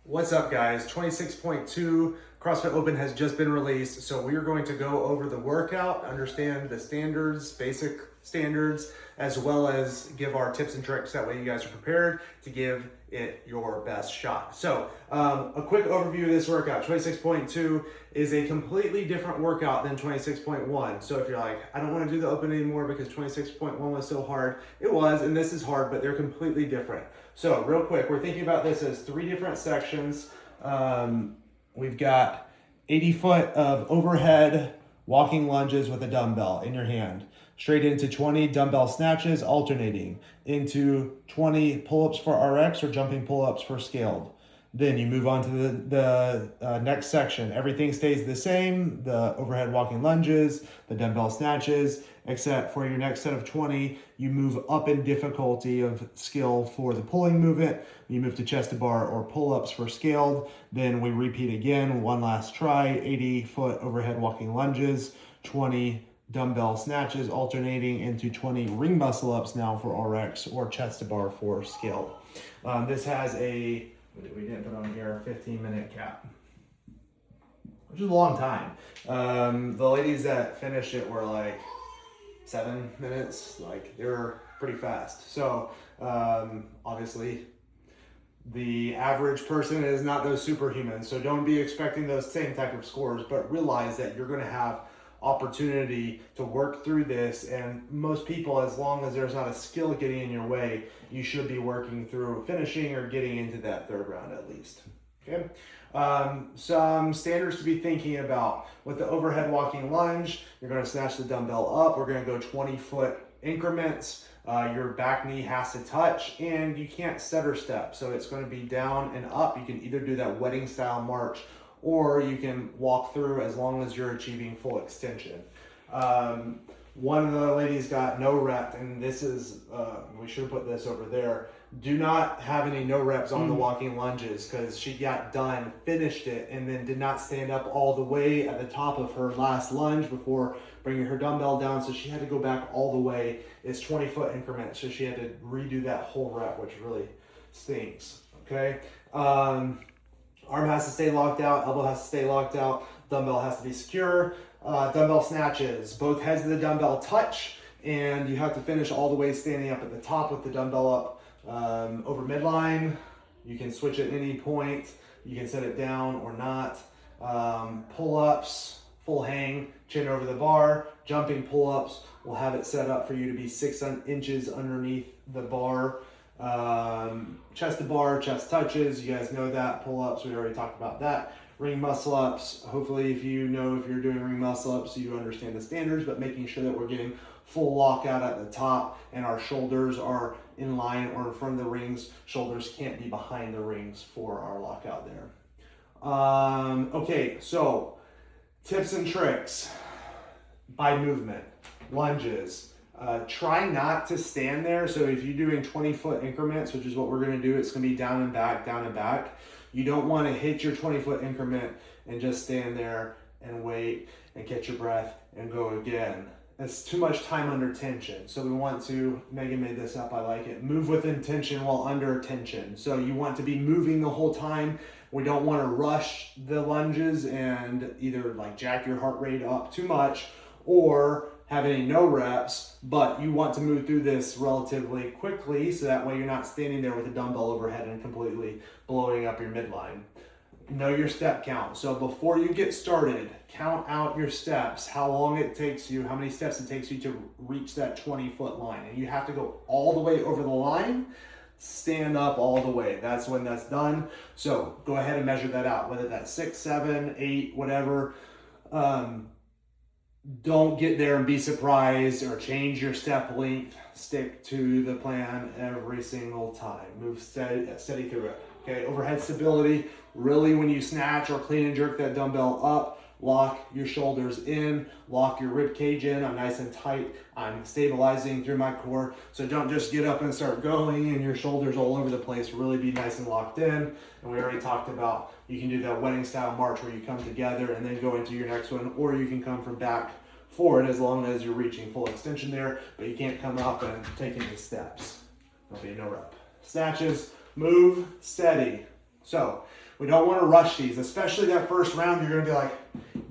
What's up, guys? 26.2 CrossFit Open has just been released, so we are going to go over the workout, understand the standards, basic standards, as well as give our tips and tricks. That way you guys are prepared to give it your best shot. So a quick overview of this workout. 26.2 is a completely different workout than 26.1. So if you're like, I don't want to do the open anymore because 26.1 was so hard, it was, and this is hard, but they're completely different. So real quick, we're thinking about this as three different sections. We've got 80 foot of overhead walking lunges with a dumbbell in your hand, straight into 20 dumbbell snatches alternating, into 20 pull-ups for RX or jumping pull-ups for scaled. Then you move on to the next section. Everything stays the same, the overhead walking lunges, the dumbbell snatches, except for your next set of 20, you move up in difficulty of skill for the pulling movement. You move to chest to bar or pull-ups for scaled. Then we repeat again, one last try, 80 foot overhead walking lunges, 20 dumbbell snatches alternating into 20 ring muscle ups now for RX or chest to bar for scaled. This has a, we didn't put on here, 15-minute cap, which is a long time. The ladies that finished it were like 7 minutes, like they were pretty fast. So obviously the average person is not those superhumans, so don't be expecting those same type of scores, but realize that you're going to have opportunity to work through this, and most people, as long as there's not a skill getting in your way, you should be working through finishing or getting into that third round at least. Okay, some standards to be thinking about. With the overhead walking lunge, you're going to snatch the dumbbell up. We're going to go 20-foot increments. Your back knee has to touch, and you can't stutter step, so it's going to be down and up. You can either do that wedding style march, or you can walk through as long as you're achieving full extension. One of the ladies got no rep, and this is, we should have put this over there. Do not have any no reps on the walking lunges, because she got done, finished it, and then did not stand up all the way at the top of her last lunge before bringing her dumbbell down. So she had to go back all the way. It's 20-foot increments, so she had to redo that whole rep, which really stinks. Okay. Arm has to stay locked out, elbow has to stay locked out, dumbbell has to be secure. Dumbbell snatches, both heads of the dumbbell touch, and you have to finish all the way standing up at the top with the dumbbell up over midline. You can switch at any point. You can set it down or not. Pull-ups, full hang, chin over the bar. Jumping pull-ups, we'll have it set up for you to be 6 inches underneath the bar. Chest to bar, chest touches, you guys know that. Pull-ups, we already talked about that. Ring muscle ups, hopefully if you're doing ring muscle ups, you understand the standards, but making sure that we're getting full lockout at the top and our shoulders are in line or in front of the rings. Shoulders can't be behind the rings for our lockout there. Okay, so tips and tricks by movement. Lunges. Try not to stand there. So if you're doing 20-foot increments, which is what we're going to do, it's going to be down and back, down and back. You don't want to hit your 20-foot increment and just stand there and wait and catch your breath and go again. That's too much time under tension. So we want to, Megan made this up, I like it, move with intention while under tension. So you want to be moving the whole time. We don't want to rush the lunges and either like jack your heart rate up too much or have any no reps, but you want to move through this relatively quickly so that way you're not standing there with a dumbbell overhead and completely blowing up your midline. Know your step count. So before you get started, count out your steps, how long it takes you, how many steps it takes you to reach that 20-foot line. And you have to go all the way over the line, stand up all the way. That's when that's done. So go ahead and measure that out, whether that's 6, 7, 8, whatever. Don't get there and be surprised or change your step length. Stick to the plan every single time. Move steady through it. Okay, overhead stability. Really, when you snatch or clean and jerk that dumbbell up, lock your shoulders in, lock your rib cage in. I'm nice and tight. I'm stabilizing through my core. So don't just get up and start going and your shoulders all over the place. Really be nice and locked in. And we already talked about, you can do that wedding style march where you come together and then go into your next one, or you can come from back forward as long as you're reaching full extension there, but you can't come up and take any steps. There'll be no rep. Snatches, move steady. So We don't want to rush these, especially that first round. You're going to be like,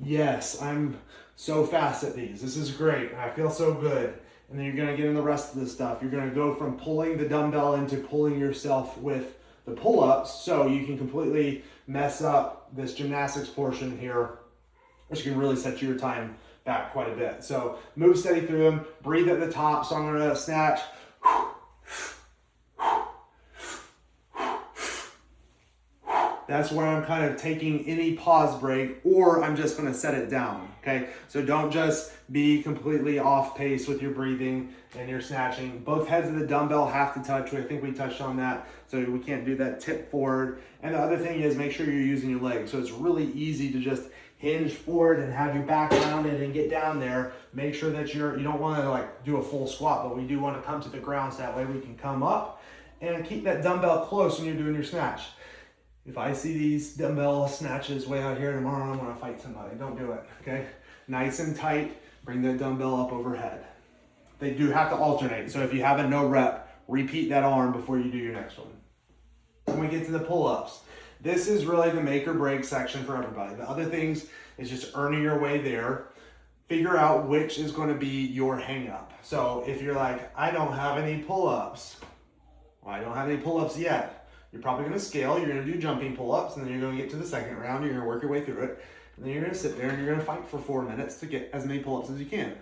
yes, I'm so fast at these. This is great. I feel so good. And then you're going to get in the rest of the stuff. You're going to go from pulling the dumbbell into pulling yourself with the pull-ups, so you can completely mess up this gymnastics portion here, which can really set your time back quite a bit. So move steady through them, breathe at the top. So I'm going to snatch. That's where I'm kind of taking any pause break, or I'm just going to set it down, okay? So don't just be completely off pace with your breathing and your snatching. Both heads of the dumbbell have to touch. I think we touched on that, so we can't do that tip forward. And the other thing is make sure you're using your legs. So it's really easy to just hinge forward and have your back rounded and get down there. Make sure that you don't want to like do a full squat, but we do want to come to the ground so that way we can come up and keep that dumbbell close when you're doing your snatch. If I see these dumbbell snatches way out here tomorrow, I'm gonna fight somebody. Don't do it, okay? Nice and tight, bring the dumbbell up overhead. They do have to alternate, so if you have a no rep, repeat that arm before you do your next one. When we get to the pull-ups, this is really the make or break section for everybody. The other things is just earning your way there. Figure out which is gonna be your hang up. So if you're like, I don't have any pull-ups, well, I don't have any pull-ups yet. You're probably going to scale, you're going to do jumping pull-ups, and then you're going to get to the second round, you're going to work your way through it, and then you're going to sit there and you're going to fight for 4 minutes to get as many pull-ups as you can.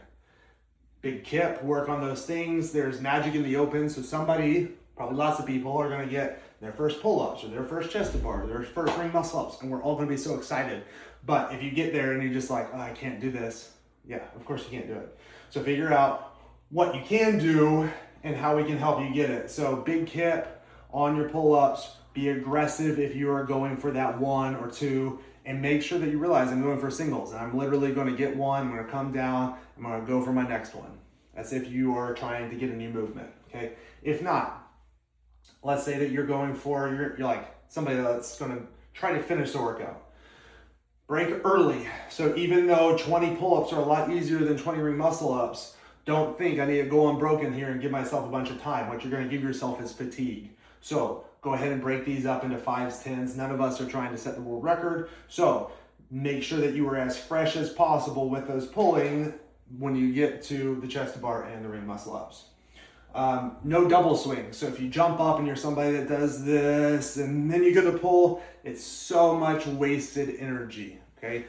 Big kip, work on those things. There's magic in the open, so somebody, probably lots of people, are going to get their first pull-ups or their first chest to bar, their first ring muscle-ups, and we're all going to be so excited. But if you get there and you're just like, oh, I can't do this, yeah, of course you can't do it. So figure out what you can do and how we can help you get it. So big kip on your pull-ups, be aggressive if you are going for that 1 or 2, and make sure that you realize I'm going for singles, and I'm literally going to get one, I'm going to come down, I'm going to go for my next one. That's if you are trying to get a new movement, okay? If not, let's say that you're going for, you're like somebody that's going to try to finish the workout. Break early. So even though 20 pull-ups are a lot easier than 20 ring muscle-ups, don't think I need to go unbroken here and give myself a bunch of time. What you're going to give yourself is fatigue. So go ahead and break these up into 5s, 10s. None of us are trying to set the world record. So make sure that you are as fresh as possible with those pulling when you get to the chest to bar and the ring muscle ups. No double swing. So if you jump up and you're somebody that does this and then you go to pull, it's so much wasted energy, okay?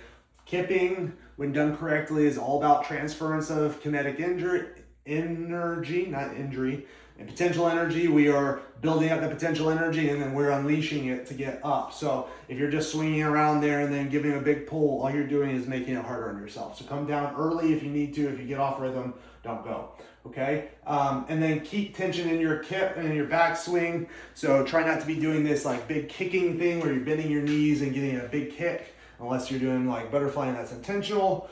Kipping, when done correctly, is all about transference of kinetic energy, not injury, and potential energy. We are building up the potential energy and then we're unleashing it to get up. So if you're just swinging around there and then giving a big pull, all you're doing is making it harder on yourself. So come down early if you need to. If you get off rhythm, don't go, okay? And then keep tension in your kip and in your back swing. So try not to be doing this like big kicking thing where you're bending your knees and getting a big kick, unless you're doing like butterfly and that's intentional.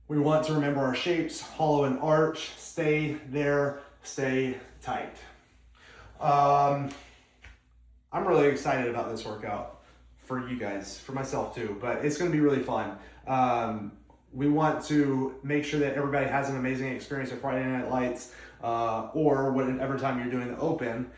We want to remember our shapes, hollow and arch, stay there, stay tight. I'm really excited about this workout for you guys, for myself too, but it's going to be really fun. We want to make sure that everybody has an amazing experience at Friday Night Lights or whatever time you're doing the open.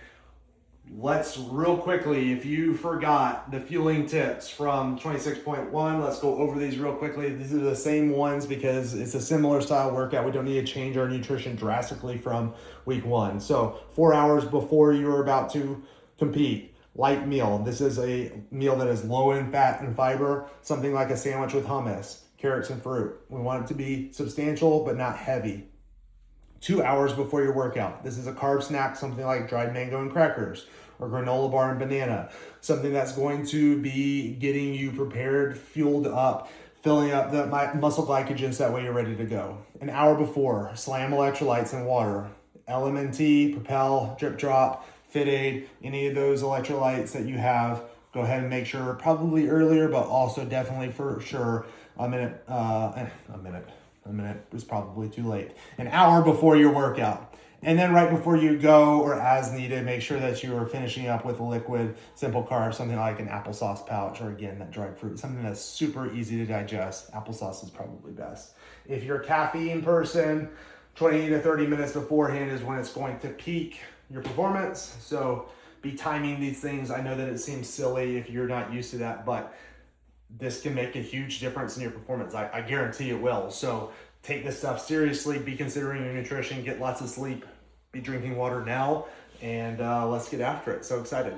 Let's real quickly, if you forgot the fueling tips from 26.1, let's go over these real quickly. These are the same ones because it's a similar style workout. We don't need to change our nutrition drastically from week 1. So 4 hours before you're about to compete, light meal. This is a meal that is low in fat and fiber, something like a sandwich with hummus, carrots and fruit. We want it to be substantial but not heavy. 2 hours before your workout. This is a carb snack, something like dried mango and crackers or granola bar and banana, something that's going to be getting you prepared, fueled up, filling up the muscle glycogen so that way you're ready to go. An hour before, slam electrolytes and water, LMNT, Propel, Drip Drop, Fit Aid, any of those electrolytes that you have, go ahead and make sure, probably earlier, but also definitely for sure a minute is probably too late. An hour before your workout. And then right before you go or as needed, make sure that you are finishing up with a liquid, simple carb, something like an applesauce pouch or again, that dried fruit, something that's super easy to digest. Applesauce is probably best. If you're a caffeine person, 20 to 30 minutes beforehand is when it's going to peak your performance. So be timing these things. I know that it seems silly if you're not used to that, but this can make a huge difference in your performance. I guarantee it will. So take this stuff seriously, be considering your nutrition, get lots of sleep, be drinking water now, and let's get after it. So excited.